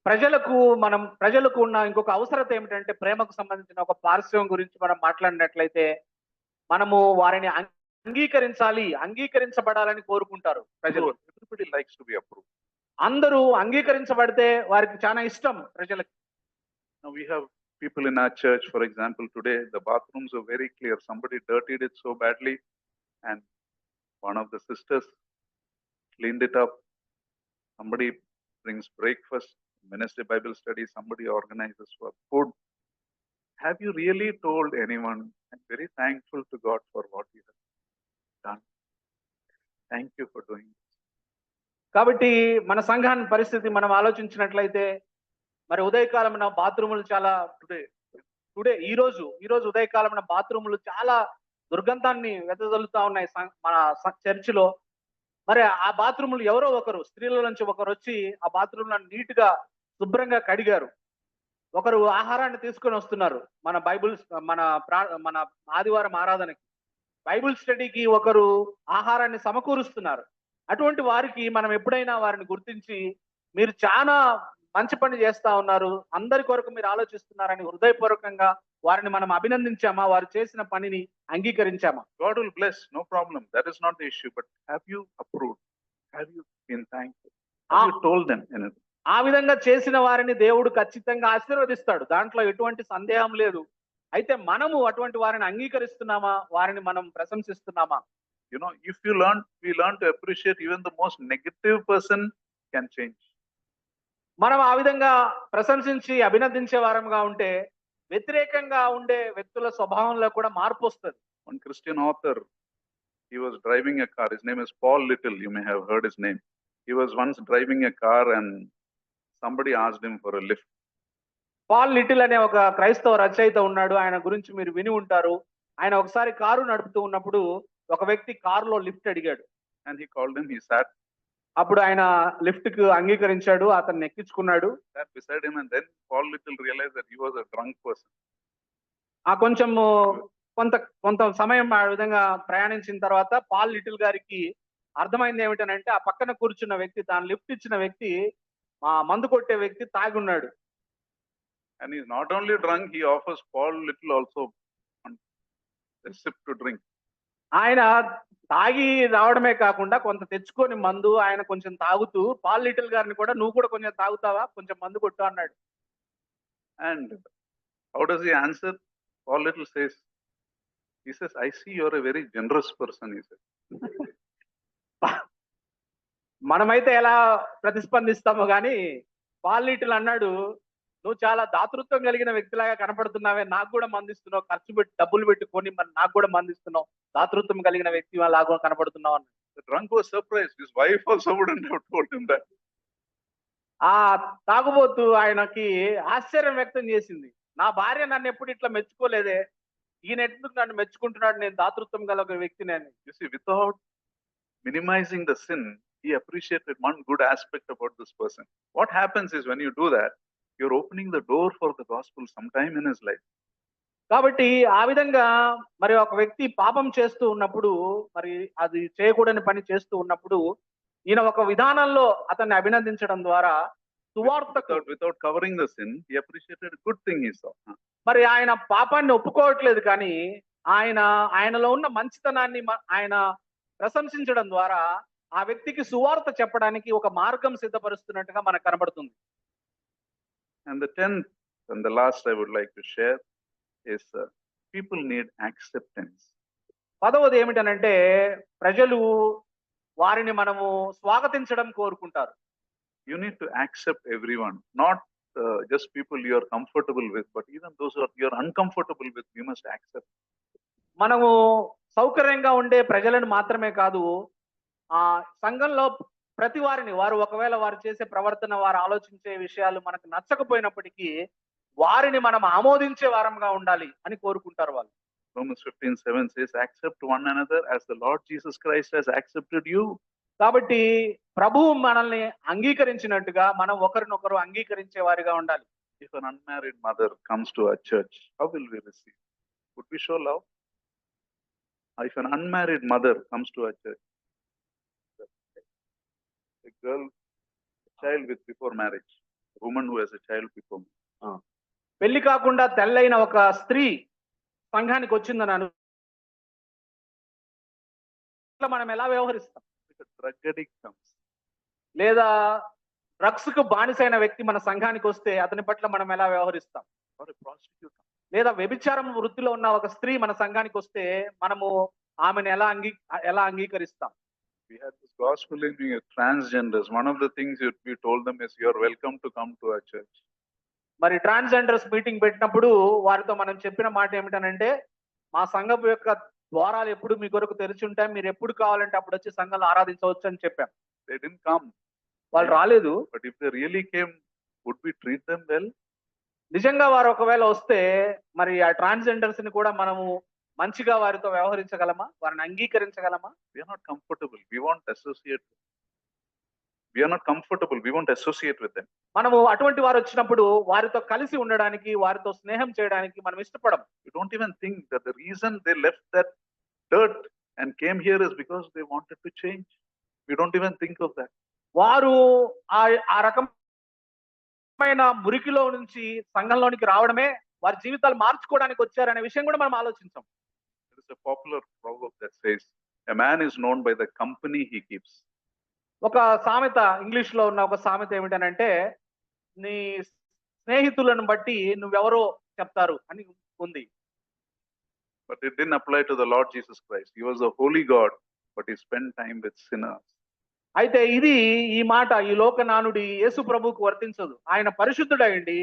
ప్రజలకు ఉన్న ఇంకొక అవసరత ఏమిటంటే, ప్రేమకు సంబంధించిన ఒక పార్శ్వం గురించి మనం మాట్లాడినట్లయితే, మనము వారిని అంగీకరించబడాలని కోరుకుంటారు ప్రజలు. Everybody likes to be approved. అందరూ అంగీకరించబడితే వారికి చాలా ఇష్టం ప్రజలకు. Now we have people in our church, for example, today the bathrooms are very clear. Somebody dirtied it so badly and one of the sisters cleaned it up. Somebody brings breakfast, ministry Bible study, somebody organizes for food. Have you really told anyone, I'm very thankful to God for what you have done. Thank you for doing this. కాబట్టి మన సంఘాన్ని పరిస్థితి మనం ఆలోచించినట్లయితే, మరి ఉదయకాలమున బాత్రూములు చాలా ఈ రోజు ఉదయకాలమున బాత్రూములు చాలా దుర్గంధాన్ని వెదజల్లుతా ఉన్నాయి మన చర్చిలో. మరి ఆ బాత్రూములు ఎవరో ఒకరు, స్త్రీల నుంచి ఒకరు వచ్చి ఆ బాత్రూమ్లను నీట్ గా శుభ్రంగా కడిగారు. ఒకరు ఆహారాన్ని తీసుకొని వస్తున్నారు. మన ఆదివారం ఆరాధనకి, బైబిల్ స్టడీకి ఒకరు ఆహారాన్ని సమకూరుస్తున్నారు. అటువంటి వారికి మనం ఎప్పుడైనా వారిని గుర్తించి, మీరు చాలా మంచి పని చేస్తా ఉన్నారు, అందరి కొరకు మీరు ఆలోచిస్తున్నారని హృదయపూర్వకంగా వారిని మనం అభినందించామా? వారు చేసిన పనిని అంగీకరించామా? God will bless, no problem. That is not the issue. But have you approved? Have you been thankful? Have you told them anything? ఆ విధంగా చేసిన వారిని దేవుడు ఖచ్చితంగా ఆశీర్వదిస్తాడు. దాంట్లో ఎటువంటి సందేహం లేదు. అయితే మనము అటువంటి వారిని అంగీకరిస్తున్నామా? వారిని మనం ప్రశంసిస్తున్నామా? You know, if we learn to appreciate, even the most negative person can change. మనం ఆ విధంగా ప్రశంసించి అభినందించే వారంగా ఉంటే వ్యతిరేకంగా ఉండే వ్యక్తుల స్వభావంలో కూడా మార్పు వస్తుంది. One Christian author, he was driving a car. His name is Paul Little. You may have heard his name. He was once driving a car and somebody asked him for a lift. Paul Little అనే ఒక క్రైస్తవ రచయిత ఉన్నాడు. ఆయన గురించి మీరు విని ఉంటారు. ఆయన ఒకసారి కారు నడుపుతూ ఉన్నప్పుడు ఒక వ్యక్తి కారులో లిఫ్ట్ అడిగాడు. And he called him, he sat అప్పుడు ఆయన లిఫ్ట్ కు అంగీకరించాడు. అతన్ని ఎక్కించుకున్నాడు. beside him, and then Paul Little realized that he was a drunk person. ఆ కొంచెము కొంత సమయం ఆ విధంగా ప్రయాణించిన తర్వాత పాల్ లిటిల్ గారికి అర్థమైంది ఏమిటనంటే, ఆ పక్కన కూర్చున్న వ్యక్తి, తాను లిఫ్ట్ ఇచ్చిన వ్యక్తి, ఆ మందు కొట్టే వ్యక్తి తాగి ఉన్నాడు. And he's not only drunk, he offers Paul Little also a sip to drink. ఆయన తాగి రావడమే కాకుండా కొంత తెచ్చుకొని మందు ఆయన కొంచెం తాగుతూ పాల్ లిటిల్ గారిని కూడా, నువ్వు కూడా కొంచెం తాగుతావా, కొంచెం మందు కొట్టు అన్నాడు. And how does he answer? Paul Little says, I see you're a very generous person, he said. మనమైతే ఎలా ప్రతిస్పందిస్తామో గాని పాల్ లిటిల్ అన్నాడు, నువ్వు చాలా దాతృత్వం కలిగిన వ్యక్తిలాగా కనపడుతున్నావే, నాకు కూడా మందిస్తున్నావు, ఖర్చు పెట్టి డబ్బులు పెట్టుకొని మరి నాకు కూడా మందిస్తున్నావు, దాతృత్వం కలిగిన వ్యక్తి లాగా కనపడుతున్నావు అన్నాడు. The drunk was surprised. His wife also wouldn't have told him that. ఆ తాగుబోతు ఆయనకి ఆశ్చర్యం వ్యక్తం చేసింది. నా భార్య నన్ను ఎప్పుడు ఇట్లా మెచ్చుకోలేదే, ఈయన ఎందుకు నన్ను మెచ్చుకుంటున్నాడు, నేను దాతృత్వం గల ఒక వ్యక్తిని అని. You see, without minimizing the sin, he appreciated one good aspect about this person. What happens is, when you do that, you're opening the door for the gospel sometime in his life. కాబట్టి ఆ విధంగా మరి ఒక వ్యక్తి పాపం చేస్తూ ఉన్నప్పుడు, మరి అది చేయకూడని పని చేస్తూ ఉన్నప్పుడు, ఈయన ఒక విధానంలో అతన్ని అభినందించడం ద్వారా సువార్తకు, without covering the sin, he appreciated a good thing he saw. మరి ఆయన పాపాన్ని ఒప్పుకోవట్లేదు కానీ ఆయనలో ఉన్న మంచితనాన్ని ఆయన ప్రశంసించడం ద్వారా ఆ వ్యక్తికి సువార్త చెప్పడానికి ఒక మార్గం సిద్ధపరుస్తున్నట్టుగా మనకు కనబడుతుంది. And the 10th and the last I would like to share is people need acceptance. 10వది ఏమిటనంటే, ప్రజలు వారిని మనము స్వాగతించడం కోరుకుంటారు. You need to accept everyone, not just people you are comfortable with, but even those who you are uncomfortable with, you must accept. మనము సౌకర్యంగా ఉండే ప్రజలను మాత్రమే కాదు, ఆ సంఘంలో ప్రతి వారిని, వారు ఒకవేళ వారు చేసే ప్రవర్తన, వారు ఆలోచించే విషయాలు మనకు నచ్చకపోయినప్పటికీ వారిని మనం ఆమోదించే వారంగా ఉండాలి అని కోరుకుంటారు వాళ్ళు. Romans 15:7 says, accept one another as the Lord Jesus Christ has accepted you. కాబట్టి ప్రభువు మనల్ని అంగీకరించినట్టుగా మనం ఒకరినొకరు అంగీకరించే వారిగా ఉండాలి. If an unmarried mother comes to our church, how will we receive? Would we show love? If an unmarried mother comes to our church, a girl, a child with before marriage, a woman who has a child before marriage. పెళ్లి కాకుండా తెల్లైన ఒక స్త్రీ సంఘానికి వచ్చిందని అను, మనం ఎలా వ్యవహరిస్తాం? Drug addict comes, లేదా drugs కు బానిసైన వ్యక్తి మన సంఘానికి వస్తే అతని పట్ల మనం ఎలా వ్యవహరిస్తాం? or a prostitute comes, లేదా వ్యభిచారం వృత్తిలో ఉన్న ఒక స్త్రీ మన సంఘానికి వస్తే మనము ఆమెను ఎలా అంగీకరిస్తాం? we had this gospel evening with transgenders. One of the things we told them is, you are welcome to come to our church. మరి ట్రాన్స్జెండర్స్ మీటింగ్ పెట్టినప్పుడు వారితో మనం చెప్పిన మాట ఏమిటనంటే, మా సంఘం యొక్క ద్వారాలు ఎప్పుడు మీ కొరకు తెరిచి ఉంటాయి, మీరు ఎప్పుడు కావాలంటే అప్పుడు వచ్చి సంఘంలో ఆరాధించవచ్చు అని చెప్పాం. They didn't come, వాళ్ళు రాలేదు. but if they really came, would we treat them well? నిజంగా వారు ఒకవేళ వస్తే మరి ఆ ట్రాన్స్జెండర్స్ ని కూడా మనము మంచిగా వారితో వ్యవహరించగలమా, వారిని అంగీకరించగలమా? We are not comfortable. We won't associate. We are not comfortable. We won't associate with them. మనము అటువంటి వారు వచ్చినప్పుడు వారితో కలిసి ఉండడానికి, వారితో స్నేహం చేయడానికి మనం ఇష్టపడం. We don't even think that the reason they left that dirt and came here is because they wanted to change. We don't even think of that. వారు ఆ రకమైన మురికిలో నుంచి సంఘంలోనికి రావడమే వారి జీవితాలు మార్చుకోవడానికి వచ్చారనే విషయం కూడా మనం ఆలోచించాం. There is a popular proverb that says, a man is known by the company he keeps. ఒక సామెత, ఇంగ్లీష్ లో ఉన్న ఒక సామెత ఏమిటనంటే, నీ స్నేహితులను బట్టి నువ్వెవరో చెప్తారు అని ఉంది. But it didn't apply to the Lord Jesus Christ. He was a holy God, but he spent time with sinners. అయితే ఈ మాట, ఈ లోక నానుడి యేసు ప్రభువుకు వర్తించదు. ఆయన పరిశుద్ధుడైండి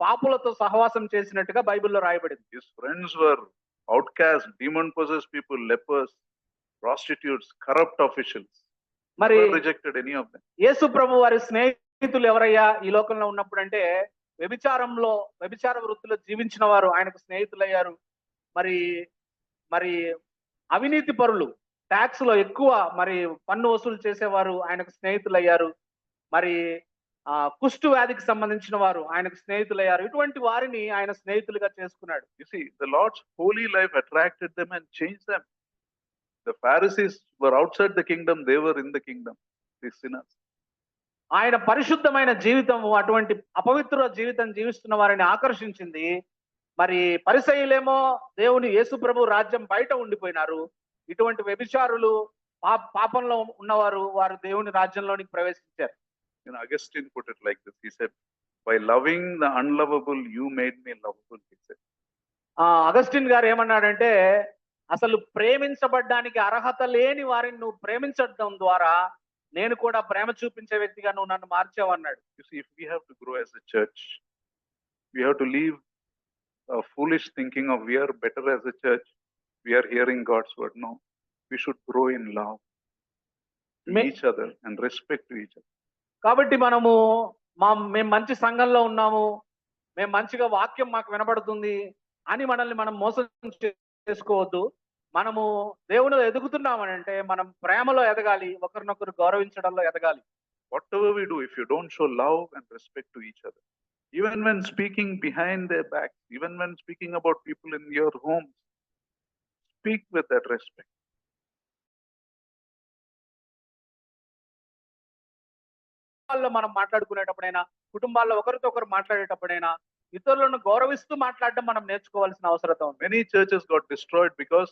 పాపులతో సహవాసం చేసినట్టుగా బైబిల్లో రాయబడింది. His friends were outcasts, demon-possessed people, lepers, prostitutes, corrupt officials. మరి Never rejected any of them. యేసు ప్రభు వారి స్నేహితులు ఎవరయ్యా ఈ లోకంలో ఉన్నప్పుడు అంటే, వ్యభిచార వృత్తిలో జీవించిన వారు ఆయనకు స్నేహితులయ్యారు. మరి అవినీతి పరులు, ట్యాక్స్ లో ఎక్కువ మరి పన్ను వసూలు చేసేవారు ఆయనకు స్నేహితులయ్యారు. మరి కుష్టు వ్యాధికి సంబంధించిన వారు ఆయనకు స్నేహితులయ్యారు. ఇటువంటి వారిని ఆయన స్నేహితులుగా చేసుకున్నాడు. You see, the Lord's holy life attracted them and changed them. The Pharisees were outside the kingdom, they were in the kingdom, these sinners. ఆయన పరిశుద్ధమైన జీవితం, అటువంటి అపవిత్ర జీవితం జీవిస్తున్న వారిని ఆకర్షించింది. మరి పరిసయ్యులేమో దేవుని యేసు ప్రభు రాజ్యం బయట ఉండిపోయినారు. ఇటువంటి వ్యభిచారులు, పాపంలో ఉన్నవారు, వారు దేవుని రాజ్యంలోనికి ప్రవేశించారు. Augustine put it like this. He said, by loving the unlovable, you made me lovable, he said. Augustine గారు ఏమన్నాడంటే, అసలు ప్రేమించబడ్డానికి అర్హత లేని వారిని నువ్వు ప్రేమించడం ద్వారా నేను కూడా ప్రేమ చూపించే వ్యక్తిగా నువ్వు నన్ను మార్చావన్నాడు. You see, if we have to grow as a church, we have to leave a foolish thinking of we are better as a church, we are hearing God's word. No, we should grow in love to each other and respect to each other. కాబట్టి మేము మంచి సంఘంలో ఉన్నాము, మేము మంచిగా వాక్యం మాకు వినబడుతుంది అని మనల్ని మనం మోసం చేసుకోవద్దు. మనము దేవునిలో ఎదుగుతున్నామని అంటే మనం ప్రేమలో ఎదగాలి, ఒకరినొకరు గౌరవించడంలో ఎదగాలి. Whatever we do, if you don't show love and respect to each other, even when speaking behind their backs, even when speaking about people in your home, speak with that respect. మనం మాట్లాడుకునేటప్పుడైనా, కుటుంబాల్లో ఒకరితో ఒకరు మాట్లాడేటప్పుడైనా ఇతరులను గౌరవిస్తూ మాట్లాడడం మనం నేర్చుకోవాల్సిన అవసరం ఉంది. Many churches got destroyed because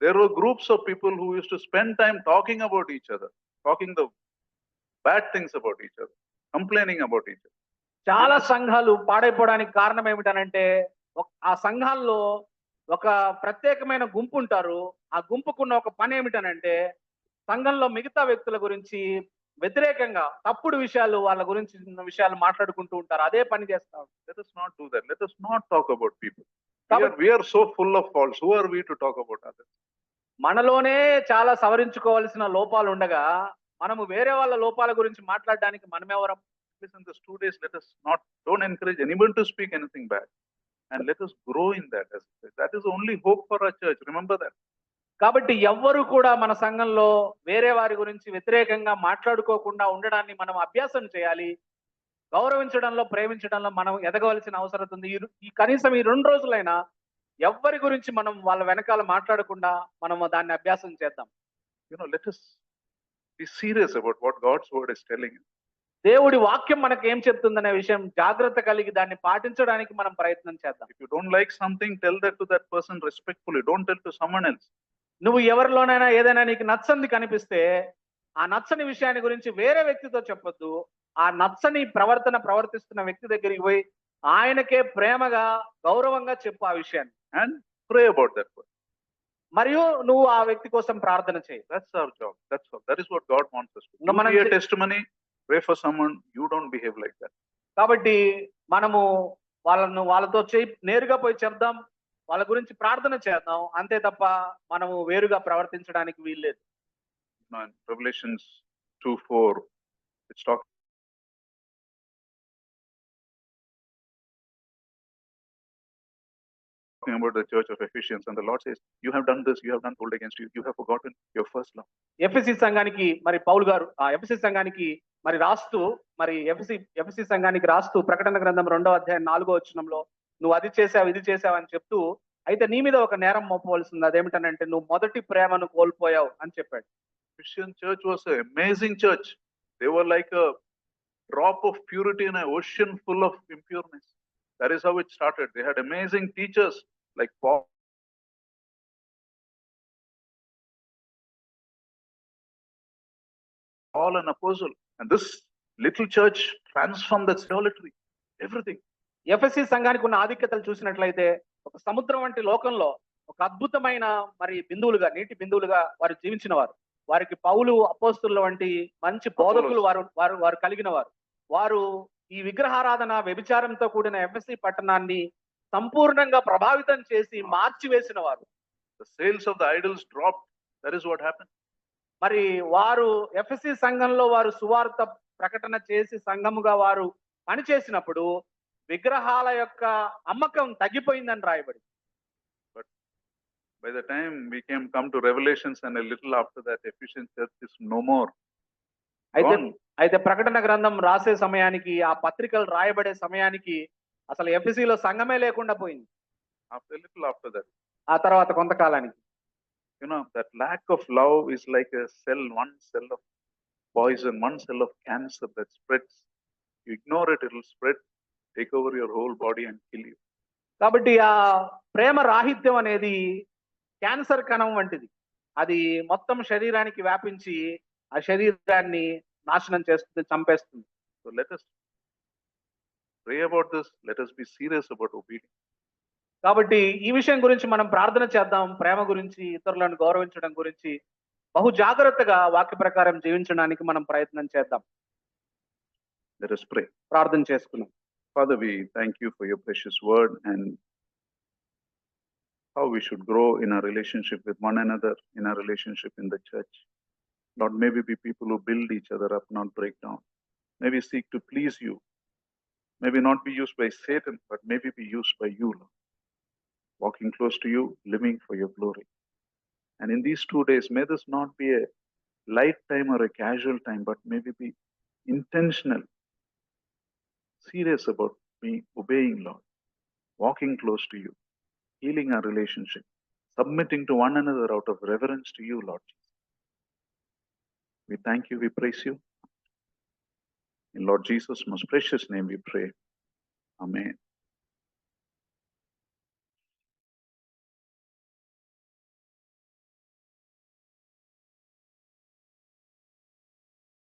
there were groups of people who used to spend time talking about each other, talking the bad things about each other, complaining about each other. చాలా సంఘాలు పాడైపోవడానికి కారణం ఏమిటనంటే, ఆ సంఘాల్లో ఒక ప్రత్యేకమైన గుంపు ఉంటారు. ఆ గుంపుకున్న ఒక పని ఏమిటనంటే, సంఘంలో మిగతా వ్యక్తుల గురించి వ్యతిరేకంగా తప్పుడు విషయాలు, వాళ్ళ గురించి విషయాలు మాట్లాడుకుంటూ ఉంటారు. అదే పని చేస్తాం. Let us not do that. Let us not talk about people. We are so full of faults. Who are we to talk about others? మనలోనే చాలా సవరించుకోవాల్సిన లోపాలు ఉండగా మనము వేరే వాళ్ళ లోపాల గురించి మాట్లాడడానికి మనమెవరం? Listen, this 2 days, don't encourage anyone to speak anything bad, and let us grow in that. That is the only hope for our church. Remember that. కాబట్టి ఎవ్వరు కూడా మన సంఘంలో వేరే వారి గురించి వ్యతిరేకంగా మాట్లాడుకోకుండా ఉండడాన్ని మనం అభ్యాసం చేయాలి. గౌరవించడంలో, ప్రేమించడంలో మనం ఎదగవలసిన అవసరం ఉంది. ఈ కనీసం ఈ 2 రోజులైనా ఎవ్వరి గురించి మనం వాళ్ళ వెనకాల మాట్లాడకుండా మనం దాన్ని అభ్యాసం చేద్దాం. Let us be serious about what God's word is telling us. దేవుడి వాక్యం మనకు ఏం చెప్తుందనే విషయం జాగ్రత్త కలిగి దాన్ని పాటించడానికి మనం ప్రయత్నం చేద్దాం. If you don't like something, tell that to that person respectfully. Don't tell to someone else. నువ్వు ఎవరిలోనైనా ఏదైనా నీకు నచ్చంది కనిపిస్తే ఆ నచ్చని విషయాన్ని గురించి వేరే వ్యక్తితో చెప్పొద్దు. ఆ నచ్చని ప్రవర్తిస్తున్న వ్యక్తి దగ్గరికి పోయి ఆయనకే ప్రేమగా, గౌరవంగా చెప్పు ఆ విషయాన్ని. And pray about that person. మరియు నువ్వు ఆ వ్యక్తి కోసం ప్రార్థన చేయి. That's our job. That's all. That is what God wants us to do. You be a testimony. Pray for someone. You don't behave like that. కాబట్టి మనము వాళ్ళతో నేరుగా పోయి చెప్దాం, వాళ్ళ గురించి ప్రార్థన చేద్దాం, అంతే తప్ప మనము వేరుగా ప్రవర్తించడానికి వీల్లేదు. In Revelations 2:4, it's talking about the church of Ephesians, and the Lord says, you have done this, you have done told against you, you have forgotten your first love. ఎఫెసీ సంఘానికి మరి పౌలు గారు ఎఫెసీ సంఘానికి మరి రాస్తూ, ఎఫెసీ సంఘానికి రాస్తూ ప్రకటన గ్రంథం 2వ అధ్యాయం 4వ వచనంలో నువ్వు అది చేసావు, ఇది చేసావు అని చెప్తూ, అయితే నీ మీద ఒక నేరం మోపవలసింది, అదేమిటనంటే నువ్వు మొదటి ప్రేమను కోల్పోయావు అని చెప్పాడు. Christian church was an amazing church. They were like a drop of purity in an ocean full of impureness. That is how it started. They had amazing teachers like Paul an apostle. And this little church transformed that idolatry, everything. FSC సంఘానికి ఉన్న ఆధిక్యతలు చూసినట్లయితే ఒక సముద్రం వంటి లోకంలో ఒక అద్భుతమైన మరి బిందువులుగా, నీటి బిందువులుగా వారు జీవించిన వారు. వారికి పౌలు, అపోస్తుల వంటి మంచి బోధకులు వారు కలిగిన వారు. వారు ఈ విగ్రహారాధన, వ్యభిచారంతో కూడిన ఎఫ్ఎస్సి పట్టణాన్ని సంపూర్ణంగా ప్రభావితం చేసి మార్చివేసిన వారు. The sales of the idols dropped. That is what happened. మరి వారు ఎఫ్ఎస్సి సంఘంలో వారు సువార్త ప్రకటన చేసి సంఘముగా వారు పనిచేసినప్పుడు విగ్రహాల యొక్క అమ్మకం తగ్గిపోయిందని రాయబడి. But by the time we come to Revelations and a little after that, Ephesian church is no more. అయితే ప్రకటన గ్రంథం రాసే సమయానికి, ఆ పత్రికలు రాయబడే సమయానికి అసలు ఎఫ్ఎస్సిలో సంఘమే లేకుండా పోయింది. After a little after that, ఆ తర్వాత కొంతకాలానికి, that lack of love is like a cell, one cell of poison, one cell of cancer that spreads. You ignore it, it will spread, take over your whole body and kill you. కాబట్టి ఆ ప్రేమ రాహిత్యం అనేది cancer కణం వంటిది. అది మొత్తం శరీరానికి వ్యాపించి ఆ శరీరాన్ని నాశనం చేస్తుంది, చంపేస్తుంది. So let us pray about this. Let us be serious about obedience. కాబట్టి ఈ విషయం గురించి మనం ప్రార్థన చేద్దాం. ప్రేమ గురించి, ఇతరులను గౌరవించడం గురించి బహు జాగ్రత్తగా వాక్య ప్రకారం జీవించడానికి మనం ప్రయత్నం చేద్దాం. Let us pray. ప్రార్థన చేసుకుందాం. Father, we thank you for your precious word and how we should grow in our relationship with one another, in our relationship in the church. Lord, may we be people who build each other up, not break down. May we seek to please you. May we not be used by Satan, but may we be used by you, Lord. Walking close to you, living for your glory. And in these 2 days, may this not be a light time or a casual time, but may we be intentional, serious about obeying, Lord, walking close to you, healing our relationship, submitting to one another out of reverence to you, Lord Jesus. We thank you, we praise you. In Lord Jesus' most precious name we pray. Amen.